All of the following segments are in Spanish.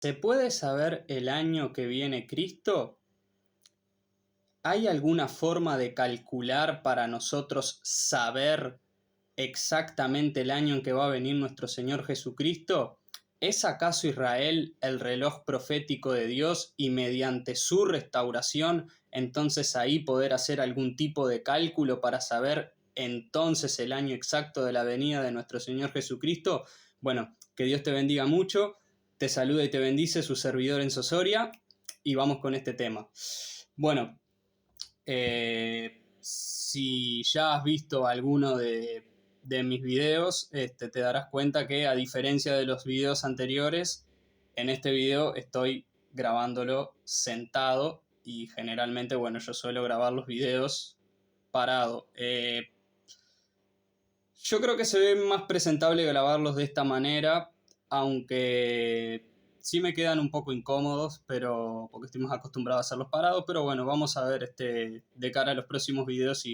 ¿Se puede saber el año que viene Cristo? ¿Hay alguna forma de calcular para nosotros saber exactamente el año en que va a venir nuestro Señor Jesucristo? ¿Es acaso Israel el reloj profético de Dios y mediante su restauración entonces ahí poder hacer algún tipo de cálculo para saber entonces el año exacto de la venida de nuestro Señor Jesucristo? Bueno, que Dios te bendiga mucho, te saluda y te bendice su servidor Enzo Soria y vamos con este tema. Bueno, si ya has visto alguno de mis videos, te darás cuenta que a diferencia de los videos anteriores, en este video estoy grabándolo sentado y generalmente, bueno, yo suelo grabar los videos parado. Yo creo que se ve más presentable grabarlos de esta manera, aunque sí me quedan un poco incómodos, pero porque estoy más acostumbrado a hacerlos parados, pero bueno, vamos a ver de cara a los próximos videos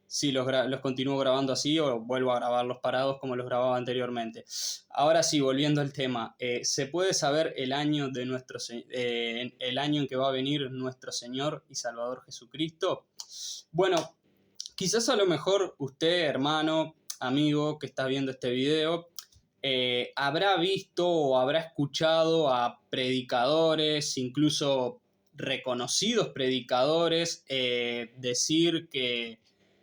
si los continúo grabando así o vuelvo a grabarlos parados como los grababa anteriormente. Ahora sí, volviendo al tema, ¿se puede saber el año el año en que va a venir nuestro Señor y Salvador Jesucristo? Bueno, quizás a lo mejor usted, hermano, amigo que está viendo este video, habrá visto o habrá escuchado a predicadores, incluso reconocidos predicadores, decir que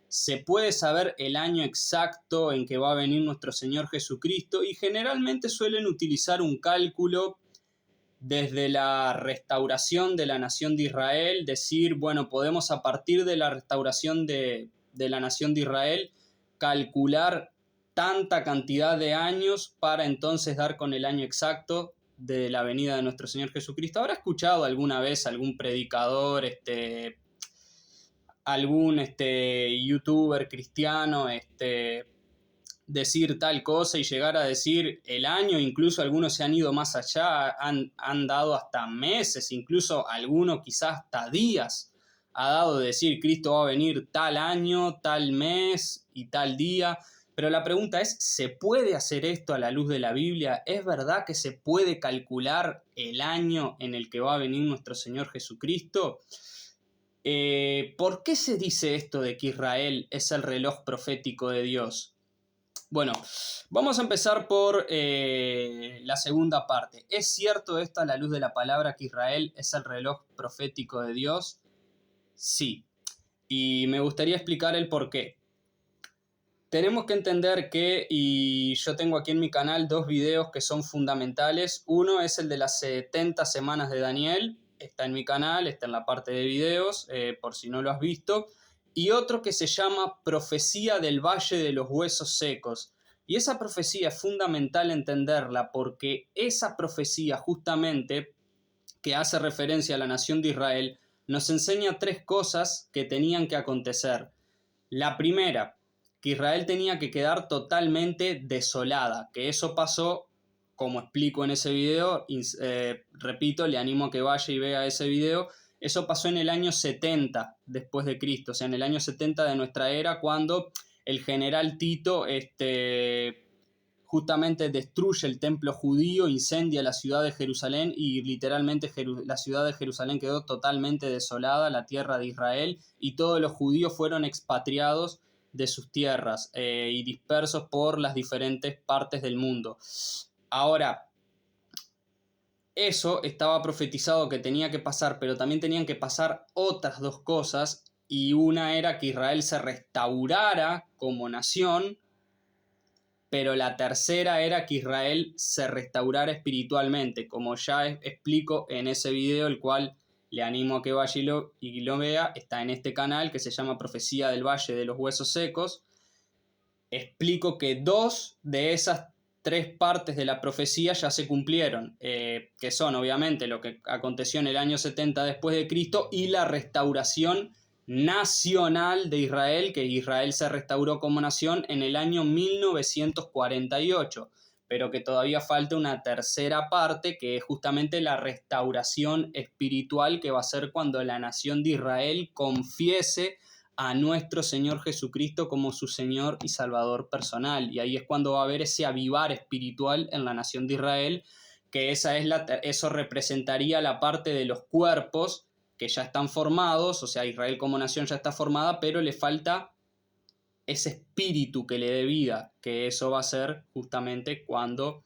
se puede saber el año exacto en que va a venir nuestro Señor Jesucristo y generalmente suelen utilizar un cálculo desde la restauración de la nación de Israel, decir, bueno, podemos a partir de la restauración de la nación de Israel calcular tanta cantidad de años para entonces dar con el año exacto de la venida de nuestro Señor Jesucristo. ¿Habrá escuchado alguna vez algún predicador, algún youtuber cristiano, decir tal cosa y llegar a decir el año? Incluso algunos se han ido más allá, han dado hasta meses, incluso algunos quizás hasta días ha dado de decir Cristo va a venir tal año, tal mes y tal día. Pero la pregunta es, ¿se puede hacer esto a la luz de la Biblia? ¿Es verdad que se puede calcular el año en el que va a venir nuestro Señor Jesucristo? ¿Por qué se dice esto de que Israel es el reloj profético de Dios? Bueno, vamos a empezar por la segunda parte. ¿Es cierto esto a la luz de la palabra que Israel es el reloj profético de Dios? Sí. Y me gustaría explicar el por qué. Tenemos que entender que, y yo tengo aquí en mi canal dos videos que son fundamentales. Uno es el de las 70 semanas de Daniel. Está en mi canal, está en la parte de videos, por si no lo has visto. Y otro que se llama Profecía del Valle de los Huesos Secos. Y esa profecía es fundamental entenderla porque esa profecía justamente que hace referencia a la nación de Israel nos enseña tres cosas que tenían que acontecer. La primera, que Israel tenía que quedar totalmente desolada, que eso pasó, como explico en ese video, repito, le animo a que vaya y vea ese video. Eso pasó en el año 70 después de Cristo, o sea, en el año 70 de nuestra era, cuando el general Tito justamente destruye el templo judío, incendia la ciudad de Jerusalén y literalmente la ciudad de Jerusalén quedó totalmente desolada, la tierra de Israel, y todos los judíos fueron expatriados de sus tierras y dispersos por las diferentes partes del mundo. Ahora, eso estaba profetizado que tenía que pasar, pero también tenían que pasar otras dos cosas, y una era que Israel se restaurara como nación, pero la tercera era que Israel se restaurara espiritualmente, como ya explico en ese video, el cual le animo a que vaya y lo vea. Está en este canal que se llama Profecía del Valle de los Huesos Secos. Explico que dos de esas tres partes de la profecía ya se cumplieron, que son obviamente lo que aconteció en el año 70 después de Cristo y la restauración nacional de Israel, que Israel se restauró como nación en el año 1948, pero que todavía falta una tercera parte, que es justamente la restauración espiritual, que va a ser cuando la nación de Israel confiese a nuestro Señor Jesucristo como su Señor y Salvador personal. Y ahí es cuando va a haber ese avivar espiritual en la nación de Israel, que eso representaría la parte de los cuerpos que ya están formados, o sea, Israel como nación ya está formada, pero le falta ese espíritu que le dé vida, que eso va a ser justamente cuando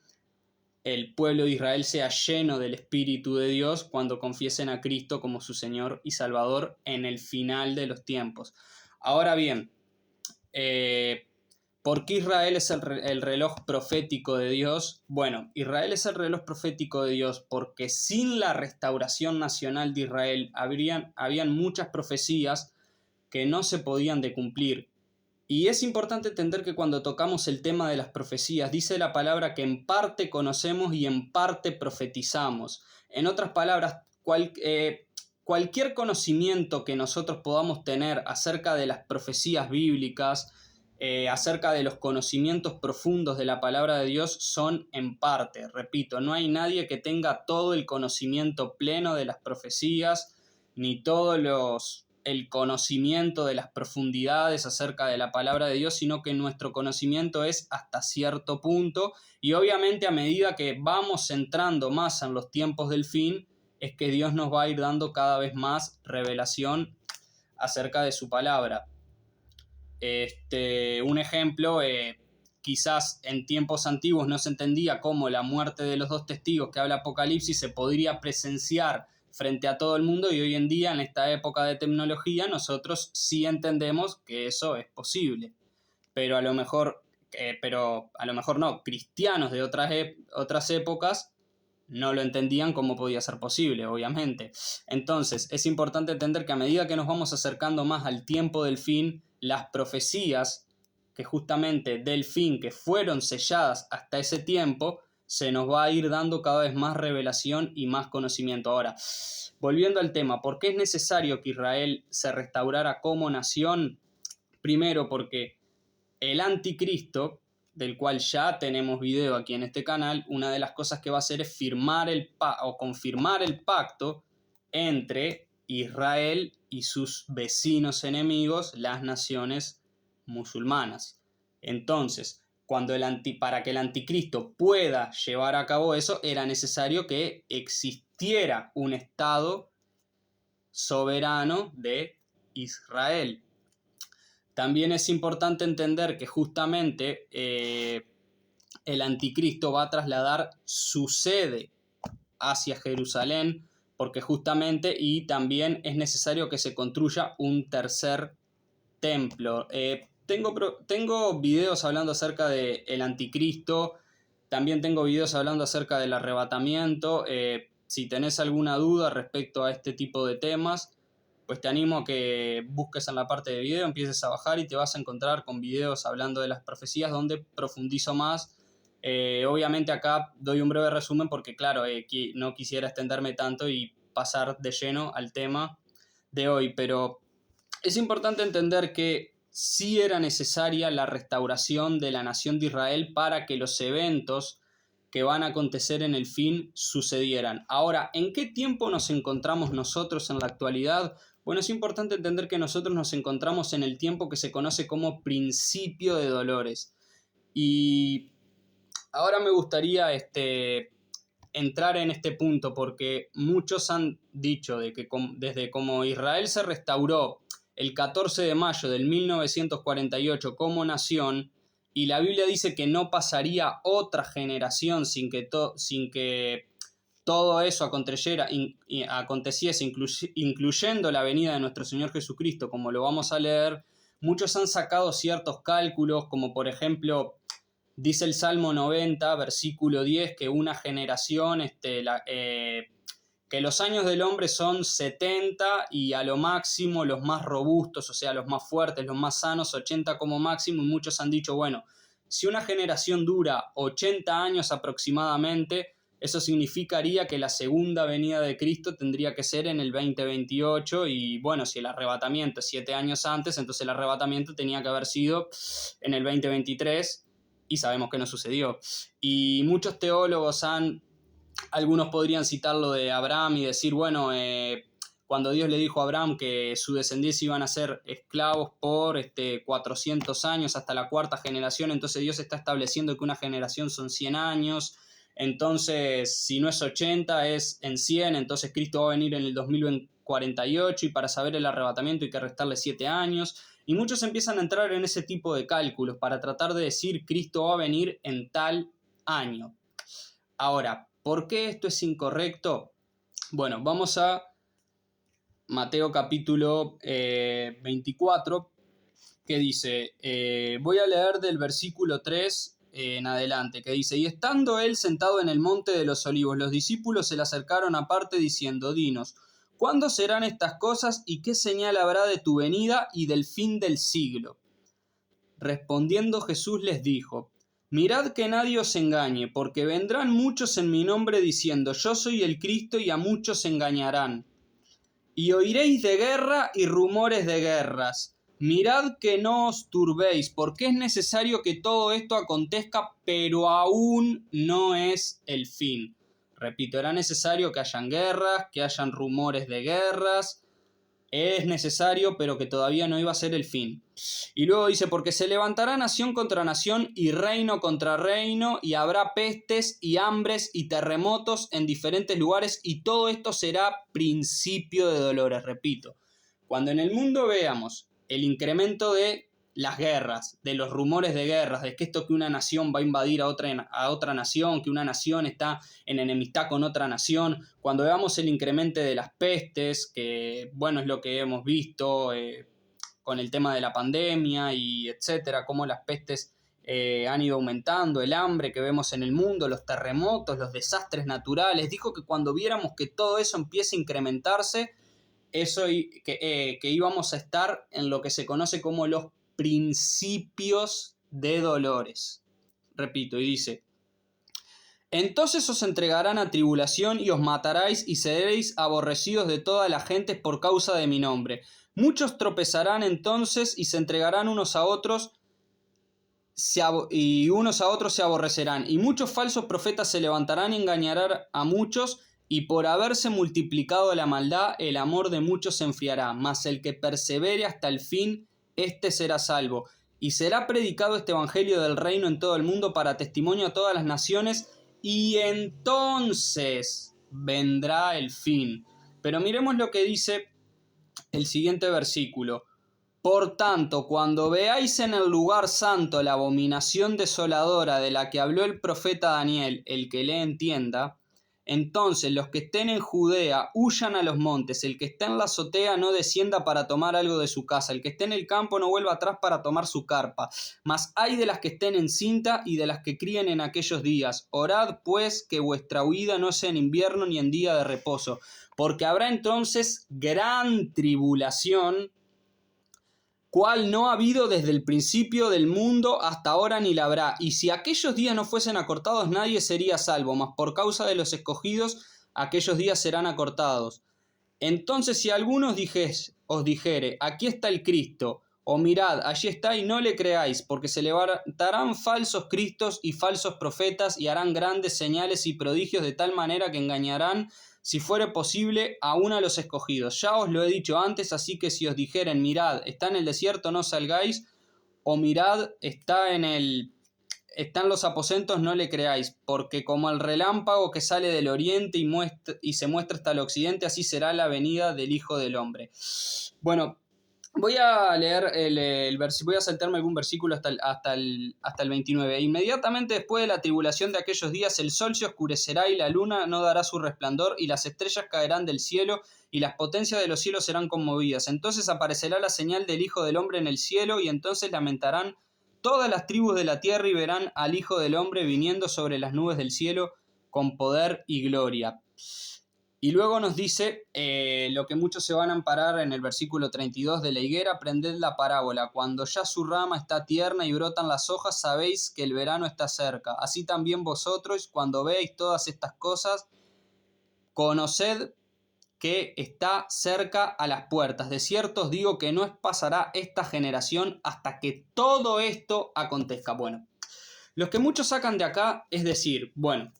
el pueblo de Israel sea lleno del Espíritu de Dios, cuando confiesen a Cristo como su Señor y Salvador en el final de los tiempos. Ahora bien, ¿por qué Israel es el reloj profético de Dios? Bueno, Israel es el reloj profético de Dios porque sin la restauración nacional de Israel habían muchas profecías que no se podían de cumplir. Y es importante entender que cuando tocamos el tema de las profecías, dice la palabra que en parte conocemos y en parte profetizamos. En otras palabras, cualquier conocimiento que nosotros podamos tener acerca de las profecías bíblicas, acerca de los conocimientos profundos de la palabra de Dios, son en parte. Repito, no hay nadie que tenga todo el conocimiento pleno de las profecías, ni el conocimiento de las profundidades acerca de la palabra de Dios, sino que nuestro conocimiento es hasta cierto punto, y obviamente a medida que vamos entrando más en los tiempos del fin, es que Dios nos va a ir dando cada vez más revelación acerca de su palabra. Un ejemplo, quizás en tiempos antiguos no se entendía cómo la muerte de los 2 testigos que habla Apocalipsis se podría presenciar frente a todo el mundo, y hoy en día, en esta época de tecnología, nosotros sí entendemos que eso es posible. Pero a lo mejor no, cristianos de otras épocas no lo entendían cómo podía ser posible, obviamente. Entonces, es importante entender que a medida que nos vamos acercando más al tiempo del fin, las profecías que justamente del fin, que fueron selladas hasta ese tiempo, se nos va a ir dando cada vez más revelación y más conocimiento. Ahora, volviendo al tema, ¿por qué es necesario que Israel se restaurara como nación? Primero, porque el anticristo, del cual ya tenemos video aquí en este canal, una de las cosas que va a hacer es confirmar el pacto entre Israel y sus vecinos enemigos, las naciones musulmanas. Entonces, para que el anticristo pueda llevar a cabo eso, era necesario que existiera un Estado soberano de Israel. También es importante entender que justamente el anticristo va a trasladar su sede hacia Jerusalén, porque justamente, y también es necesario que se construya un tercer templo. Tengo videos hablando acerca del anticristo, también tengo videos hablando acerca del arrebatamiento. Si tenés alguna duda respecto a este tipo de temas, pues te animo a que busques en la parte de video, empieces a bajar y te vas a encontrar con videos hablando de las profecías donde profundizo más. Obviamente acá doy un breve resumen porque claro, no quisiera extenderme tanto y pasar de lleno al tema de hoy, pero es importante entender que sí era necesaria la restauración de la nación de Israel para que los eventos que van a acontecer en el fin sucedieran. Ahora, ¿en qué tiempo nos encontramos nosotros en la actualidad? Bueno, es importante entender que nosotros nos encontramos en el tiempo que se conoce como principio de dolores. Y ahora me gustaría entrar en este punto porque muchos han dicho de que desde como Israel se restauró el 14 de mayo del 1948 como nación, y la Biblia dice que no pasaría otra generación sin que todo eso aconteciese, incluyendo la venida de nuestro Señor Jesucristo, como lo vamos a leer. Muchos han sacado ciertos cálculos, como por ejemplo, dice el Salmo 90, versículo 10, que una generación, que los años del hombre son 70 y a lo máximo los más robustos, o sea, los más fuertes, los más sanos, 80 como máximo, y muchos han dicho, bueno, si una generación dura 80 años aproximadamente, eso significaría que la segunda venida de Cristo tendría que ser en el 2028, y bueno, si el arrebatamiento es 7 años antes, entonces el arrebatamiento tenía que haber sido en el 2023, y sabemos que no sucedió. Y muchos teólogos algunos podrían citar lo de Abraham y decir, bueno, cuando Dios le dijo a Abraham que su descendencia iban a ser esclavos por 400 años hasta la 4ª generación, entonces Dios está estableciendo que una generación son 100 años. entonces si no es 80 es en 100, entonces Cristo va a venir en el 2048 y para saber el arrebatamiento hay que restarle 7 años. Y muchos empiezan a entrar en ese tipo de cálculos para tratar de decir Cristo va a venir en tal año. Ahora, ¿por qué esto es incorrecto? Bueno, vamos a Mateo capítulo 24, que dice, voy a leer del versículo 3 en adelante, que dice, y estando él sentado en el monte de los olivos, los discípulos se le acercaron aparte diciendo, dinos, ¿cuándo serán estas cosas y qué señal habrá de tu venida y del fin del siglo? Respondiendo Jesús les dijo, mirad que nadie os engañe, porque vendrán muchos en mi nombre diciendo, yo soy el Cristo, y a muchos engañarán. Y oiréis de guerra y rumores de guerras. Mirad que no os turbéis, porque es necesario que todo esto acontezca, pero aún no es el fin. Repito, era necesario que hayan guerras, que hayan rumores de guerras. Es necesario, pero que todavía no iba a ser el fin. Y luego dice, porque se levantará nación contra nación y reino contra reino, y habrá pestes y hambres y terremotos en diferentes lugares, y todo esto será principio de dolores. Repito, cuando en el mundo veamos el incremento de las guerras, de los rumores de guerras, de que esto que una nación va a invadir a otra nación, que una nación está en enemistad con otra nación, cuando veamos el incremento de las pestes, que bueno, es lo que hemos visto con el tema de la pandemia y etcétera, cómo las pestes han ido aumentando, el hambre que vemos en el mundo, los terremotos, los desastres naturales, dijo que cuando viéramos que todo eso empieza a incrementarse, que íbamos a estar en lo que se conoce como los principios de dolores. Repito, y dice, entonces os entregarán a tribulación y os mataréis y seréis aborrecidos de toda la gente por causa de mi nombre. Muchos tropezarán entonces y se entregarán unos a otros y unos a otros se aborrecerán. Y muchos falsos profetas se levantarán y engañarán a muchos, y por haberse multiplicado la maldad, el amor de muchos se enfriará. Mas el que persevere hasta el fin, éste será salvo. Y será predicado este evangelio del reino en todo el mundo para testimonio a todas las naciones, y entonces vendrá el fin. Pero miremos lo que dice el siguiente versículo. Por tanto, cuando veáis en el lugar santo la abominación desoladora de la que habló el profeta Daniel, el que le entienda, entonces los que estén en Judea huyan a los montes, el que esté en la azotea no descienda para tomar algo de su casa, el que esté en el campo no vuelva atrás para tomar su carpa. Mas ay de las que estén en cinta y de las que críen en aquellos días. Orad pues que vuestra huida no sea en invierno ni en día de reposo, porque habrá entonces gran tribulación, cual no ha habido desde el principio del mundo hasta ahora ni la habrá. Y si aquellos días no fuesen acortados, nadie sería salvo, mas por causa de los escogidos, aquellos días serán acortados. Entonces, si alguno os dijere, aquí está el Cristo, o mirad, allí está, y no le creáis, porque se levantarán falsos cristos y falsos profetas, y harán grandes señales y prodigios de tal manera que engañarán, si fuere posible, aún a los escogidos. Ya os lo he dicho antes, así que si os dijeren, mirad, está en el desierto, no salgáis, o mirad, están los aposentos, no le creáis, porque como el relámpago que sale del oriente y se muestra hasta el occidente, así será la venida del Hijo del Hombre. Bueno, voy a leer voy a saltarme algún versículo hasta el 29. Inmediatamente después de la tribulación de aquellos días, el sol se oscurecerá y la luna no dará su resplandor, y las estrellas caerán del cielo, y las potencias de los cielos serán conmovidas. Entonces aparecerá la señal del Hijo del Hombre en el cielo, y entonces lamentarán todas las tribus de la tierra y verán al Hijo del Hombre viniendo sobre las nubes del cielo con poder y gloria. Y luego nos dice lo que muchos se van a amparar en el versículo 32 de la higuera, aprended la parábola. Cuando ya su rama está tierna y brotan las hojas, sabéis que el verano está cerca. Así también vosotros, cuando veáis todas estas cosas, conoced que está cerca a las puertas. De cierto os digo que no pasará esta generación hasta que todo esto acontezca. Bueno, lo que muchos sacan de acá es decir, bueno,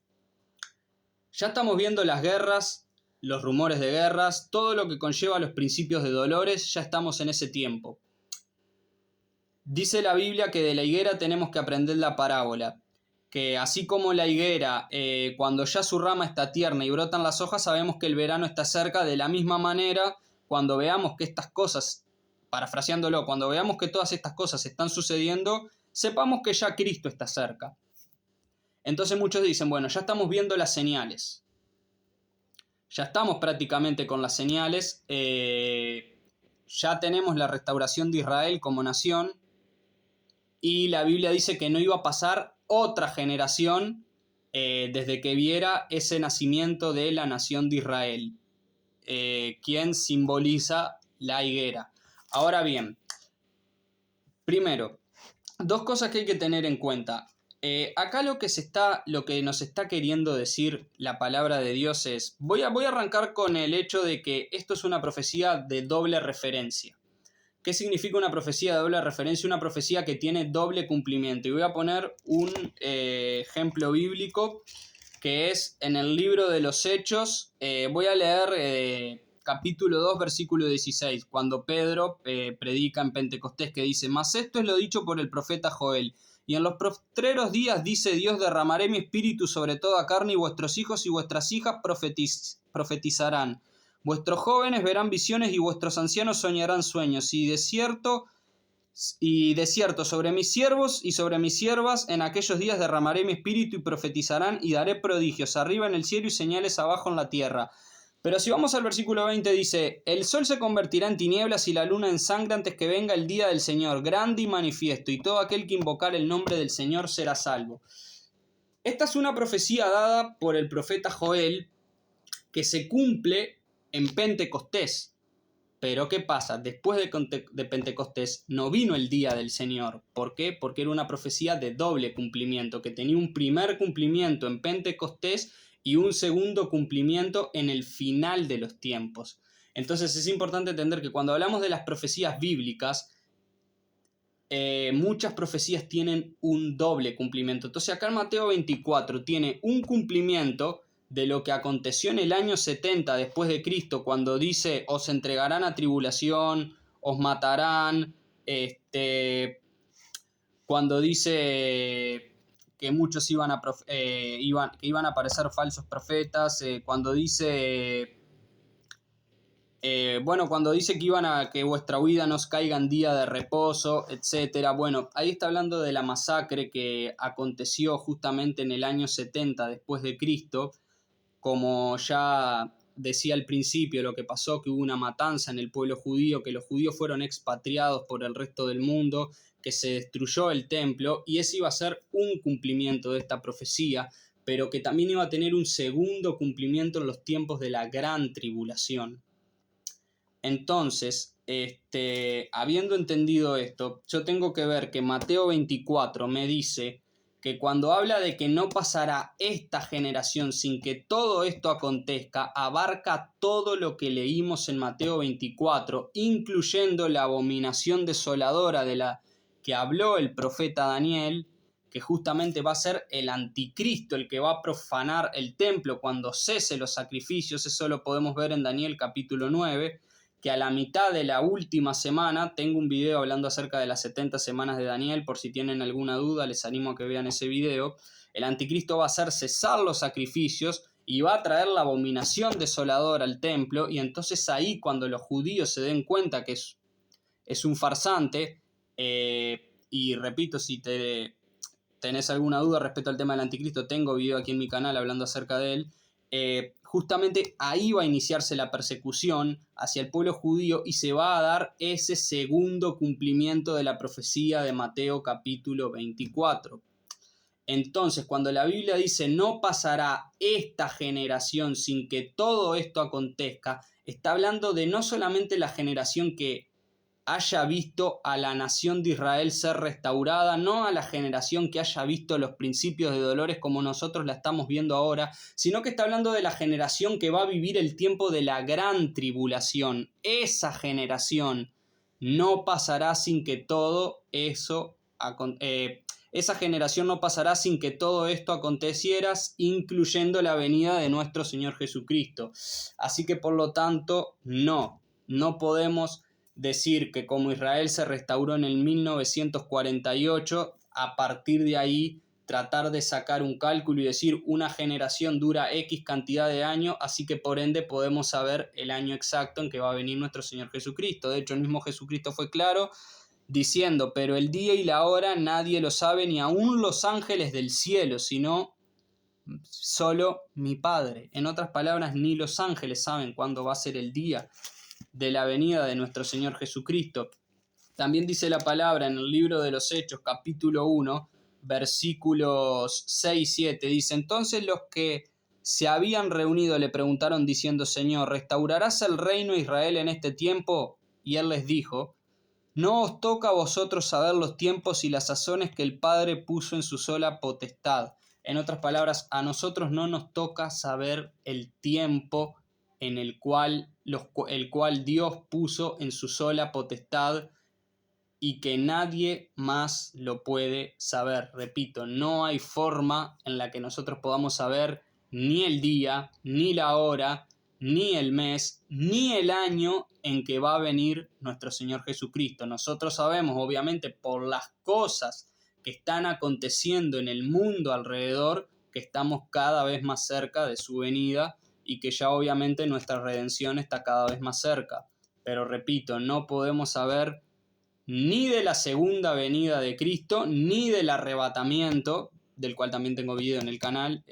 ya estamos viendo las guerras, los rumores de guerras, todo lo que conlleva los principios de dolores, ya estamos en ese tiempo. Dice la Biblia que de la higuera tenemos que aprender la parábola, que así como la higuera, cuando ya su rama está tierna y brotan las hojas, sabemos que el verano está cerca. De la misma manera, cuando veamos que estas cosas, parafraseándolo, cuando veamos que todas estas cosas están sucediendo, sepamos que ya Cristo está cerca. Entonces muchos dicen, bueno, ya estamos viendo las señales. Ya estamos prácticamente con las señales. Ya tenemos la restauración de Israel como nación. Y la Biblia dice que no iba a pasar otra generación desde que viera ese nacimiento de la nación de Israel, quien simboliza la higuera. Ahora bien, primero, dos cosas que hay que tener en cuenta. Acá lo que nos está queriendo decir la palabra de Dios es, voy a arrancar con el hecho de que esto es una profecía de doble referencia. ¿Qué significa una profecía de doble referencia? Una profecía que tiene doble cumplimiento. Y voy a poner un ejemplo bíblico que es en el libro de los Hechos. Voy a leer capítulo 2, versículo 16, cuando Pedro predica en Pentecostés, que dice: «Mas esto es lo dicho por el profeta Joel. Y en los postreros días, dice Dios, derramaré mi espíritu sobre toda carne, y vuestros hijos y vuestras hijas profetizarán. Vuestros jóvenes verán visiones y vuestros ancianos soñarán sueños. Y de cierto sobre mis siervos y sobre mis siervas en aquellos días derramaré mi espíritu y profetizarán, y daré prodigios arriba en el cielo y señales abajo en la tierra». Pero si vamos al versículo 20, dice: «El sol se convertirá en tinieblas y la luna en sangre antes que venga el día del Señor, grande y manifiesto, y todo aquel que invocar el nombre del Señor será salvo». Esta es una profecía dada por el profeta Joel que se cumple en Pentecostés. Pero ¿qué pasa? Después de Pentecostés no vino el día del Señor. ¿Por qué? Porque era una profecía de doble cumplimiento, que tenía un primer cumplimiento en Pentecostés y un segundo cumplimiento en el final de los tiempos. Entonces es importante entender que cuando hablamos de las profecías bíblicas, muchas profecías tienen un doble cumplimiento. Entonces acá en Mateo 24 tiene un cumplimiento de lo que aconteció en el año 70 después de Cristo, cuando dice: «Os entregarán a tribulación, os matarán», cuando dice que muchos iban a aparecer falsos profetas, cuando dice que vuestra huida nos caiga en día de reposo, etc. Bueno, ahí está hablando de la masacre que aconteció justamente en el año 70 después de Cristo. Como ya decía al principio, lo que pasó, que hubo una matanza en el pueblo judío, que los judíos fueron expatriados por el resto del mundo, que se destruyó el templo, y ese iba a ser un cumplimiento de esta profecía, pero que también iba a tener un segundo cumplimiento en los tiempos de la gran tribulación. Entonces, habiendo entendido esto, yo tengo que ver que Mateo 24 me dice que cuando habla de que no pasará esta generación sin que todo esto acontezca, abarca todo lo que leímos en Mateo 24, incluyendo la abominación desoladora de la que habló el profeta Daniel, que justamente va a ser el anticristo, el que va a profanar el templo cuando cese los sacrificios. Eso lo podemos ver en Daniel capítulo 9, que a la mitad de la última semana, tengo un video hablando acerca de las 70 semanas de Daniel, por si tienen alguna duda les animo a que vean ese video. El anticristo va a hacer cesar los sacrificios y va a traer la abominación desoladora al templo, y entonces ahí, cuando los judíos se den cuenta que es un farsante, y repito, si tenés alguna duda respecto al tema del anticristo, tengo video aquí en mi canal hablando acerca de él. Justamente ahí va a iniciarse la persecución hacia el pueblo judío y se va a dar ese segundo cumplimiento de la profecía de Mateo capítulo 24. Entonces, cuando la Biblia dice no pasará esta generación sin que todo esto acontezca, está hablando de no solamente la generación que haya visto a la nación de Israel ser restaurada, no a la generación que haya visto los principios de dolores como nosotros la estamos viendo ahora, sino que está hablando de la generación que va a vivir el tiempo de la gran tribulación. Esa generación no pasará sin que todo eso esa generación no pasará sin que todo esto aconteciera, incluyendo la venida de nuestro Señor Jesucristo. Así que por lo tanto, no podemos decir que como Israel se restauró en el 1948, a partir de ahí tratar de sacar un cálculo y decir una generación dura X cantidad de años, así que por ende podemos saber el año exacto en que va a venir nuestro Señor Jesucristo. De hecho, el mismo Jesucristo fue claro diciendo, pero el día y la hora nadie lo sabe, ni aun los ángeles del cielo, sino solo mi Padre. En otras palabras, ni los ángeles saben cuándo va a ser el día de la venida de nuestro Señor Jesucristo. También dice la palabra en el libro de los Hechos, capítulo 1, versículos 6 y 7, dice, entonces los que se habían reunido le preguntaron diciendo, Señor, ¿restaurarás el reino de Israel en este tiempo? Y él les dijo, no os toca a vosotros saber los tiempos y las sazones que el Padre puso en su sola potestad. En otras palabras, a nosotros no nos toca saber el tiempo en el cual Dios puso en su sola potestad y que nadie más lo puede saber. Repito, no hay forma en la que nosotros podamos saber ni el día, ni la hora, ni el mes, ni el año en que va a venir nuestro Señor Jesucristo. Nosotros sabemos, obviamente, por las cosas que están aconteciendo en el mundo alrededor, que estamos cada vez más cerca de su venida y que ya obviamente nuestra redención está cada vez más cerca. Pero repito, no podemos saber ni de la segunda venida de Cristo, ni del arrebatamiento, del cual también tengo video en el canal,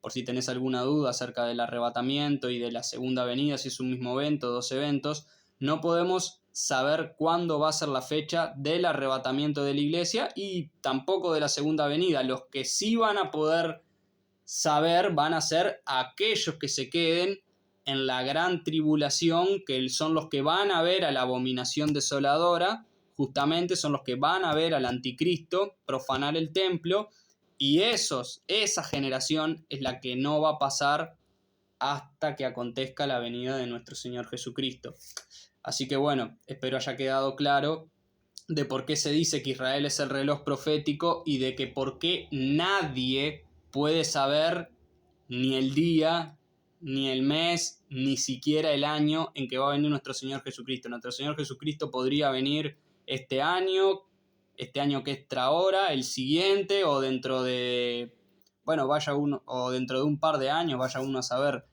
por si tenés alguna duda acerca del arrebatamiento y de la segunda venida, si es un mismo evento, dos eventos. No podemos saber cuándo va a ser la fecha del arrebatamiento de la iglesia y tampoco de la segunda venida. Los que sí van a poder saber van a ser aquellos que se queden en la gran tribulación, que son los que van a ver a la abominación desoladora, justamente son los que van a ver al anticristo profanar el templo, y esa generación es la que no va a pasar hasta que acontezca la venida de nuestro Señor Jesucristo. Así que bueno, espero haya quedado claro de por qué se dice que Israel es el reloj profético y de que por qué nadie puede saber ni el día, ni el mes, ni siquiera el año en que va a venir nuestro Señor Jesucristo. Nuestro Señor Jesucristo podría venir este año que está ahora, el siguiente, o dentro de, bueno, o dentro de un par de años, vaya uno a saber.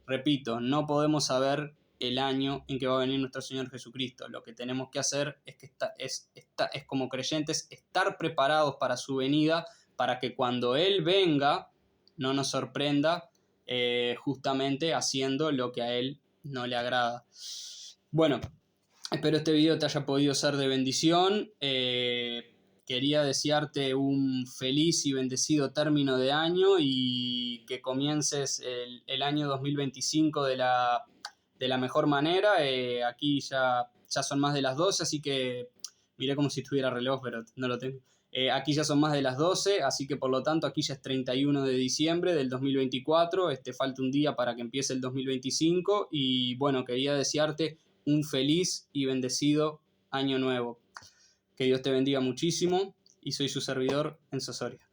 Repito, no podemos saber el año en que va a venir nuestro Señor Jesucristo. Lo que tenemos que hacer es como creyentes, estar preparados para su venida, para que cuando Él venga no nos sorprenda justamente haciendo lo que a Él no le agrada. Bueno, espero este video te haya podido ser de bendición. Quería desearte un feliz y bendecido término de año y que comiences el año 2025 de la mejor manera. Aquí ya son más de las 12, así que miré como si tuviera reloj, pero no lo tengo. Aquí ya son más de las 12, así que por lo tanto aquí ya es 31 de diciembre del 2024. Falta un día para que empiece el 2025 y bueno, quería desearte un feliz y bendecido año nuevo. Que Dios te bendiga muchísimo y soy su servidor, Enzo Soria.